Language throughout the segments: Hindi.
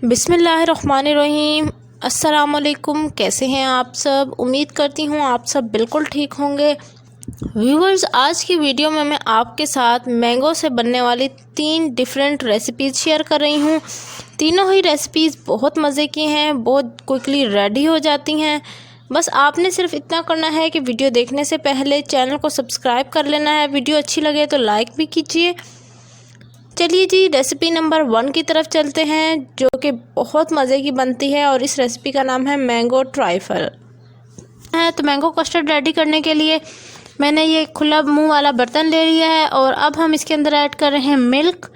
बिस्मिल्लाहिर्रहमानिर्रहीम। अस्सलाम वालेकुम। कैसे हैं आप सब? उम्मीद करती हूँ आप सब बिल्कुल ठीक होंगे। व्यूवर्स, आज की वीडियो में मैं आपके साथ मैंगो से बनने वाली 3 डिफरेंट रेसिपीज़ शेयर कर रही हूँ। तीनों ही रेसिपीज़ बहुत मज़े की हैं, बहुत क्विकली रेडी हो जाती हैं। बस आपने सिर्फ इतना करना है कि वीडियो देखने से पहले चैनल को सब्सक्राइब कर लेना है। वीडियो अच्छी लगे तो लाइक भी कीजिए। चलिए जी, रेसिपी नंबर 1 की तरफ चलते हैं, जो कि बहुत मज़े की बनती है और इस रेसिपी का नाम है मैंगो ट्राइफल है। तो मैंगो कस्टर्ड रेडी करने के लिए मैंने ये खुला मुंह वाला बर्तन ले लिया है और अब हम इसके अंदर ऐड कर रहे हैं मिल्क।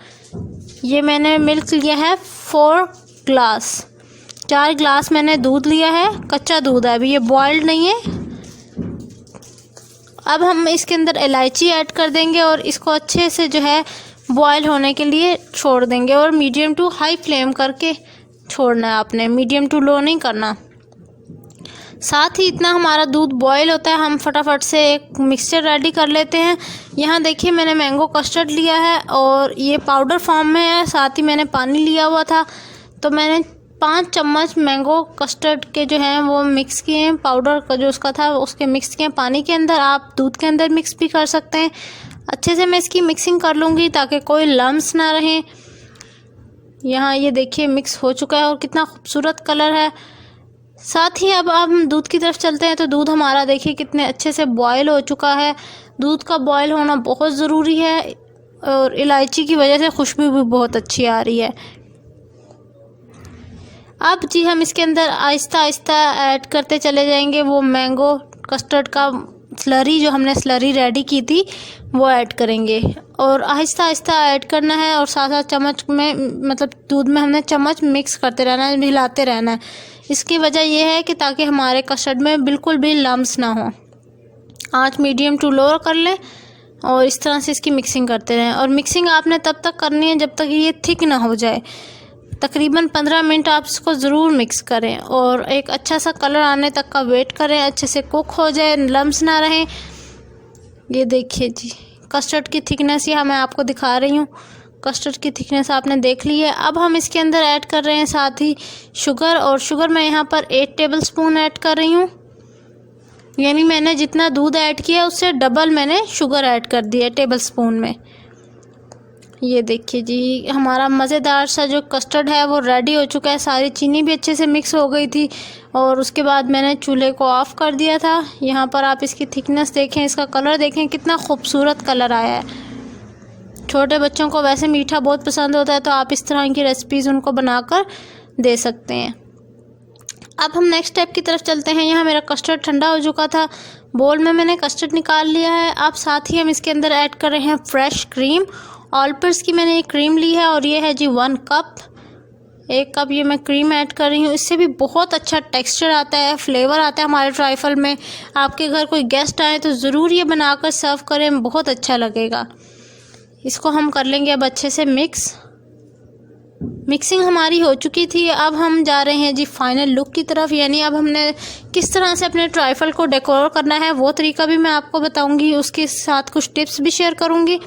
ये मैंने मिल्क लिया है 4 ग्लास। 4 ग्लास मैंने दूध लिया है, कच्चा दूध है, अभी ये बॉइल्ड नहीं है। अब हम इसके अंदर इलायची ऐड कर देंगे और इसको अच्छे से जो है बॉयल होने के लिए छोड़ देंगे और मीडियम टू हाई फ्लेम करके छोड़ना है आपने, मीडियम टू लो नहीं करना। साथ ही इतना हमारा दूध बॉयल होता है, हम फटाफट से एक मिक्सचर रेडी कर लेते हैं। यहाँ देखिए, मैंने मैंगो कस्टर्ड लिया है और ये पाउडर फॉर्म में है। साथ ही मैंने पानी लिया हुआ था, तो मैंने 5 चम्मच मैंगो कस्टर्ड के जो हैं वो मिक्स किए हैं। पाउडर का जो उसका था उसके मिक्स किए पानी के अंदर, आप दूध के अंदर मिक्स भी कर सकते हैं। अच्छे से मैं इसकी मिक्सिंग कर लूँगी ताकि कोई लम्स ना रहे। यहाँ ये देखिए मिक्स हो चुका है और कितना खूबसूरत कलर है। साथ ही अब हम दूध की तरफ चलते हैं। तो दूध हमारा देखिए कितने अच्छे से बॉयल हो चुका है। दूध का बॉयल होना बहुत ज़रूरी है और इलायची की वजह से खुशबू भी बहुत अच्छी आ रही है। अब जी हम इसके अंदर आहिस्ता आहिस्ता ऐड करते चले जाएंगे वो मैंगो कस्टर्ड का स्लरी, जो हमने स्लरी रेडी की थी वो ऐड करेंगे और आहिस्ता आहिस्ता ऐड करना है और साथ साथ चम्मच में, मतलब दूध में हमने चम्मच मिक्स करते रहना है, मिलाते रहना है। इसकी वजह यह है कि ताकि हमारे कस्टर्ड में बिल्कुल भी लम्स ना हो। आंच मीडियम टू लो कर लें और इस तरह से इसकी मिक्सिंग करते रहें। और मिक्सिंग आपने तब तक करनी है जब तक ये थिक ना हो जाए। तकरीबन 15 मिनट आप इसको ज़रूर मिक्स करें और एक अच्छा सा कलर आने तक का वेट करें, अच्छे से कुक हो जाए, लम्स ना रहें। ये देखिए जी, कस्टर्ड की थिकनेस ये मैं आपको दिखा रही हूँ। कस्टर्ड की थिकनेस आपने देख ली है। अब हम इसके अंदर ऐड कर रहे हैं साथ ही शुगर, और शुगर मैं यहाँ पर 8 टेबलस्पून ऐड कर रही हूँ। यानी मैंने जितना दूध ऐड किया उससे डबल मैंने शुगर ऐड कर दिया टेबलस्पून में। ये देखिए जी, हमारा मज़ेदार सा जो कस्टर्ड है वो रेडी हो चुका है। सारी चीनी भी अच्छे से मिक्स हो गई थी और उसके बाद मैंने चूल्हे को ऑफ़ कर दिया था। यहाँ पर आप इसकी थिकनेस देखें, इसका कलर देखें, कितना खूबसूरत कलर आया है। छोटे बच्चों को वैसे मीठा बहुत पसंद होता है, तो आप इस तरह की रेसिपीज़ उनको बनाकर दे सकते हैं। अब हम नेक्स्ट स्टेप की तरफ चलते हैं। यहाँ मेरा कस्टर्ड ठंडा हो चुका था, बोल में मैंने कस्टर्ड निकाल लिया है। अब साथ ही हम इसके अंदर ऐड कर रहे हैं फ्रेश क्रीम। ऑलपर्स की मैंने एक क्रीम ली है और ये है जी 1 कप। 1 कप ये मैं क्रीम ऐड कर रही हूँ। इससे भी बहुत अच्छा टेक्सचर आता है, फ्लेवर आता है हमारे ट्राइफल में। आपके घर कोई गेस्ट आए तो ज़रूर ये बनाकर सर्व करें, बहुत अच्छा लगेगा। इसको हम कर लेंगे अब अच्छे से मिक्स। मिक्सिंग हमारी हो चुकी थी। अब हम जा रहे हैं जी फाइनल लुक की तरफ, यानी अब हमने किस तरह से अपने ट्राइफल को डेकोर करना है वो तरीका भी मैं आपको बताऊंगी। उसके साथ कुछ टिप्स भी शेयर करूंगी।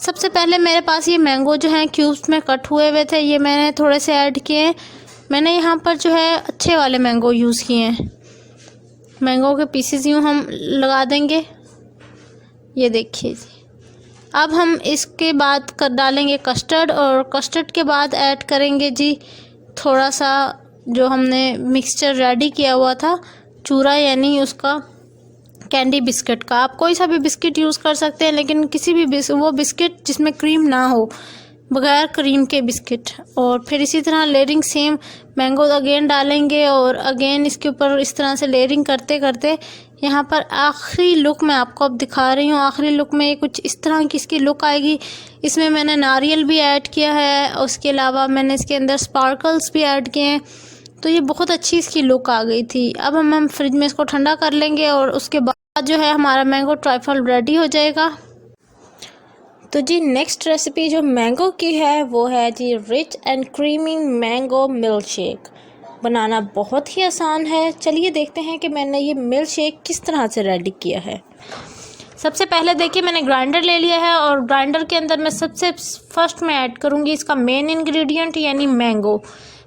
सबसे पहले मेरे पास ये मैंगो जो हैं क्यूब्स में कट हुए थे, ये मैंने थोड़े से ऐड किए हैं। मैंने यहाँ पर जो है अच्छे वाले मैंगो यूज़ किए हैं। मैंगो के पीसेस यूँ हम लगा देंगे। ये देखिए जी, अब हम इसके बाद डालेंगे कस्टर्ड और कस्टर्ड के बाद ऐड करेंगे जी थोड़ा सा जो हमने मिक्सचर रेडी किया हुआ था, चूरा, यानी उसका कैंडी बिस्किट का। आप कोई सा भी बिस्किट यूज़ कर सकते हैं, लेकिन किसी भी वो बिस्किट जिसमें क्रीम ना हो, बगैर क्रीम के बिस्किट। और फिर इसी तरह लेयरिंग सेम मैंगो अगेन डालेंगे और अगेन इसके ऊपर इस तरह से लेयरिंग करते करते यहाँ पर आखिरी लुक मैं आपको अब दिखा रही हूँ। आखिरी लुक में कुछ इस तरह की इसकी लुक आएगी। इसमें मैंने नारियल भी ऐड किया है, उसके अलावा मैंने इसके अंदर स्पार्कल्स भी ऐड किए हैं, तो ये बहुत अच्छी इसकी लुक आ गई थी। अब हम फ्रिज में इसको ठंडा कर लेंगे और उसके बाद जो है हमारा मैंगो ट्राइफल रेडी हो जाएगा। तो जी नेक्स्ट रेसिपी जो मैंगो की है वो है जी rich and creamy mango milkshake. बनाना बहुत ही आसान है। चलिए देखते हैं कि मैंने ये मिल्क शेक किस तरह से रेडी किया है। सबसे पहले देखिए मैंने ग्राइंडर ले लिया है और ग्राइंडर के अंदर मैं सबसे फर्स्ट में ऐड करूँगी इसका मेन इंग्रेडिएंट यानी मैंगो।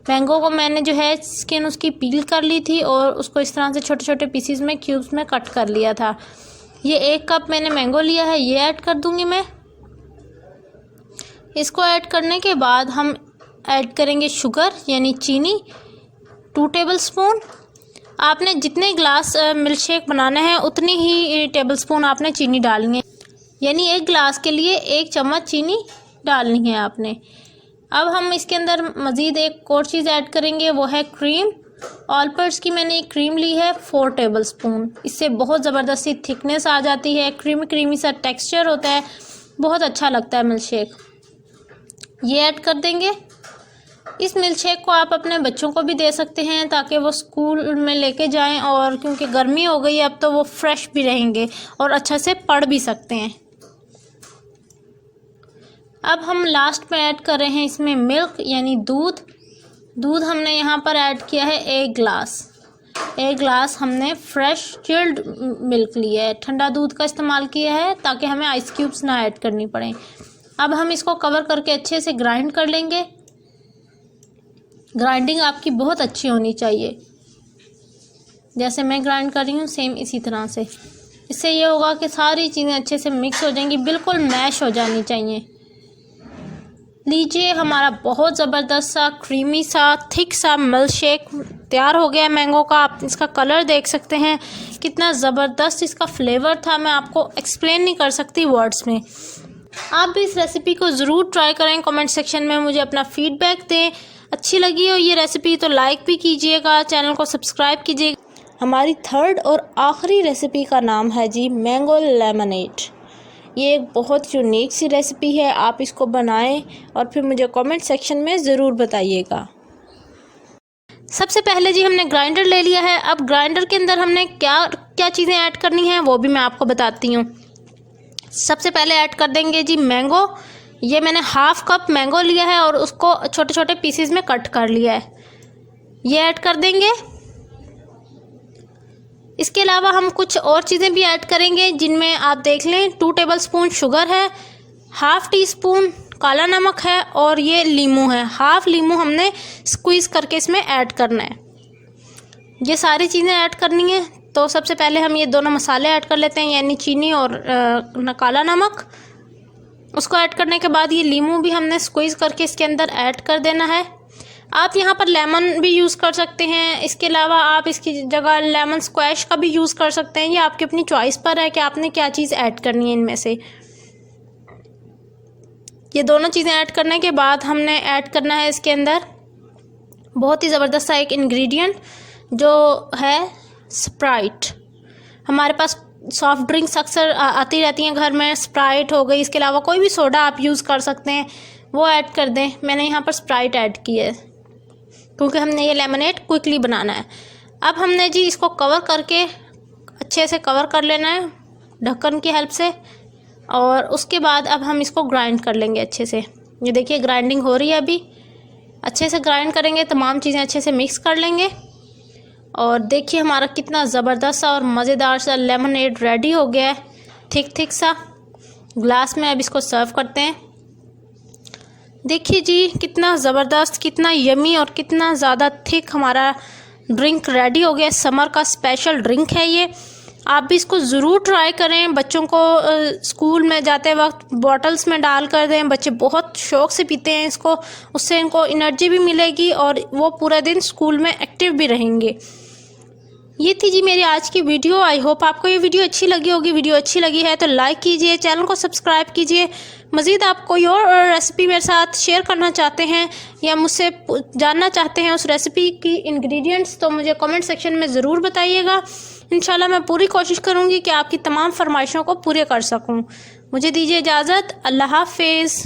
मैंगो को मैंने जो है स्किन उसकी पील कर ली थी और उसको इस तरह से छोटे छोटे पीसीज में क्यूब्स में कट कर लिया था। ये 1 कप मैंने मैंगो लिया है, ये ऐड कर दूंगी मैं। इसको ऐड करने के बाद हम ऐड करेंगे शुगर यानी चीनी 2 टेबलस्पून। आपने जितने ग्लास मिल्क शेक बनाना है उतनी ही टेबलस्पून आपने चीनी डालनी है, यानी 1 ग्लास के लिए 1 चम्मच चीनी डालनी है आपने। अब हम इसके अंदर मज़ीद एक और चीज़ ऐड करेंगे, वो है क्रीम। ऑलपर्स की मैंने एक क्रीम ली है 4 टेबलस्पून। इससे बहुत ज़बरदस्ती थिकनेस आ जाती है, क्रीमी क्रीमी सा टेक्सचर होता है, बहुत अच्छा लगता है मिल्क शेक। ये ऐड कर देंगे। इस मिल्क शेक को आप अपने बच्चों को भी दे सकते हैं ताकि वो स्कूल में लेके जाएं, और क्योंकि गर्मी हो गई है अब तो वो फ्रेश भी रहेंगे और अच्छा से पढ़ भी सकते हैं। अब हम लास्ट में ऐड कर रहे हैं इसमें मिल्क यानी दूध। दूध हमने यहाँ पर ऐड किया है 1 ग्लास। 1 ग्लास हमने फ्रेश चिल्ड मिल्क लिया है, ठंडा दूध का इस्तेमाल किया है ताकि हमें आइस क्यूब्स ना ऐड करनी पड़े। अब हम इसको कवर करके अच्छे से ग्राइंड कर लेंगे। ग्राइंडिंग आपकी बहुत अच्छी होनी चाहिए, जैसे मैं ग्राइंड कर रही हूँ सेम इसी तरह से। इससे ये होगा कि सारी चीज़ें अच्छे से मिक्स हो जाएंगी, बिल्कुल मैश हो जानी चाहिए। लीजिए, हमारा बहुत ज़बरदस्त सा क्रीमी सा थिक सा मिल्क शेक तैयार हो गया है मैंगो का। आप इसका कलर देख सकते हैं, कितना ज़बरदस्त इसका फ्लेवर था, मैं आपको एक्सप्लेन नहीं कर सकती वर्ड्स में। आप भी इस रेसिपी को ज़रूर ट्राई करें, कमेंट सेक्शन में मुझे अपना फीडबैक दें। अच्छी लगी हो ये रेसिपी तो लाइक भी कीजिएगा, चैनल को सब्सक्राइब कीजिएगा। हमारी 3rd और आखिरी रेसिपी का नाम है जी मैंगो लेमनेड। ये एक बहुत यूनिक सी रेसिपी है, आप इसको बनाएं और फिर मुझे कमेंट सेक्शन में ज़रूर बताइएगा। सबसे पहले जी हमने ग्राइंडर ले लिया है। अब ग्राइंडर के अंदर हमने क्या क्या चीज़ें ऐड करनी हैं वो भी मैं आपको बताती हूँ। सबसे पहले ऐड कर देंगे जी मैंगो। ये मैंने 1/2 कप मैंगो लिया है और उसको छोटे छोटे पीसेस में कट कर लिया है, ये ऐड कर देंगे। इसके अलावा हम कुछ और चीज़ें भी ऐड करेंगे जिनमें आप देख लें 2 टेबलस्पून शुगर है, 1/2 टीस्पून काला नमक है और ये लीमू है, 1/2 लीमू हमने स्क्वीज़ करके इसमें ऐड करना है। ये सारी चीज़ें ऐड करनी है। तो सबसे पहले हम ये दोनों मसाले ऐड कर लेते हैं, यानी चीनी और काला नमक। उसको ऐड करने के बाद ये लीमू भी हमने स्क्वीज़ करके इसके अंदर ऐड कर देना है। आप यहाँ पर लेमन भी यूज़ कर सकते हैं, इसके अलावा आप इसकी जगह लेमन स्क्वैश का भी यूज़ कर सकते हैं। ये आपकी अपनी चॉइस पर है कि आपने क्या चीज़ ऐड करनी है इनमें से। ये दोनों चीज़ें ऐड करने के बाद हमने ऐड करना है इसके अंदर बहुत ही ज़बरदस्त सा एक इंग्रेडिएंट जो है स्प्राइट। हमारे पास सॉफ्ट ड्रिंक्स अक्सर आती रहती हैं घर में, स्प्राइट हो गई, इसके अलावा कोई भी सोडा आप यूज़ कर सकते हैं, वो ऐड कर दें। मैंने यहाँ पर स्प्राइट ऐड की है क्योंकि हमने ये लेमनेड क्विकली बनाना है। अब हमने जी इसको कवर करके अच्छे से कवर कर लेना है ढक्कन की हेल्प से, और उसके बाद अब हम इसको ग्राइंड कर लेंगे अच्छे से। ये देखिए ग्राइंडिंग हो रही है, अभी अच्छे से ग्राइंड करेंगे, तमाम चीज़ें अच्छे से मिक्स कर लेंगे। और देखिए हमारा कितना ज़बरदस्त सा और मज़ेदार सा लेमनेड रेडी हो गया है, थिक सा ग्लास में। अब इसको सर्व करते हैं। देखिए जी कितना ज़बरदस्त, कितना यमी और कितना ज़्यादा थिक हमारा ड्रिंक रेडी हो गया। समर का स्पेशल ड्रिंक है ये, आप भी इसको ज़रूर ट्राई करें। बच्चों को स्कूल में जाते वक्त बॉटल्स में डाल कर दें, बच्चे बहुत शौक़ से पीते हैं इसको, उससे इनको एनर्जी भी मिलेगी और वो पूरा दिन स्कूल में एक्टिव भी रहेंगे। ये थी जी मेरी आज की वीडियो। आई होप आपको ये वीडियो अच्छी लगी होगी। वीडियो अच्छी लगी है तो लाइक कीजिए, चैनल को सब्सक्राइब कीजिए। मज़ीद आप कोई और रेसिपी मेरे साथ शेयर करना चाहते हैं या मुझसे जानना चाहते हैं उस रेसिपी की इंग्रेडिएंट्स, तो मुझे कमेंट सेक्शन में ज़रूर बताइएगा। इंशाल्लाह मैं पूरी कोशिश करूँगी कि आपकी तमाम फरमाइशों को पूरे कर सकूँ। मुझे दीजिए इजाज़त। अल्लाह हाफ़िज़।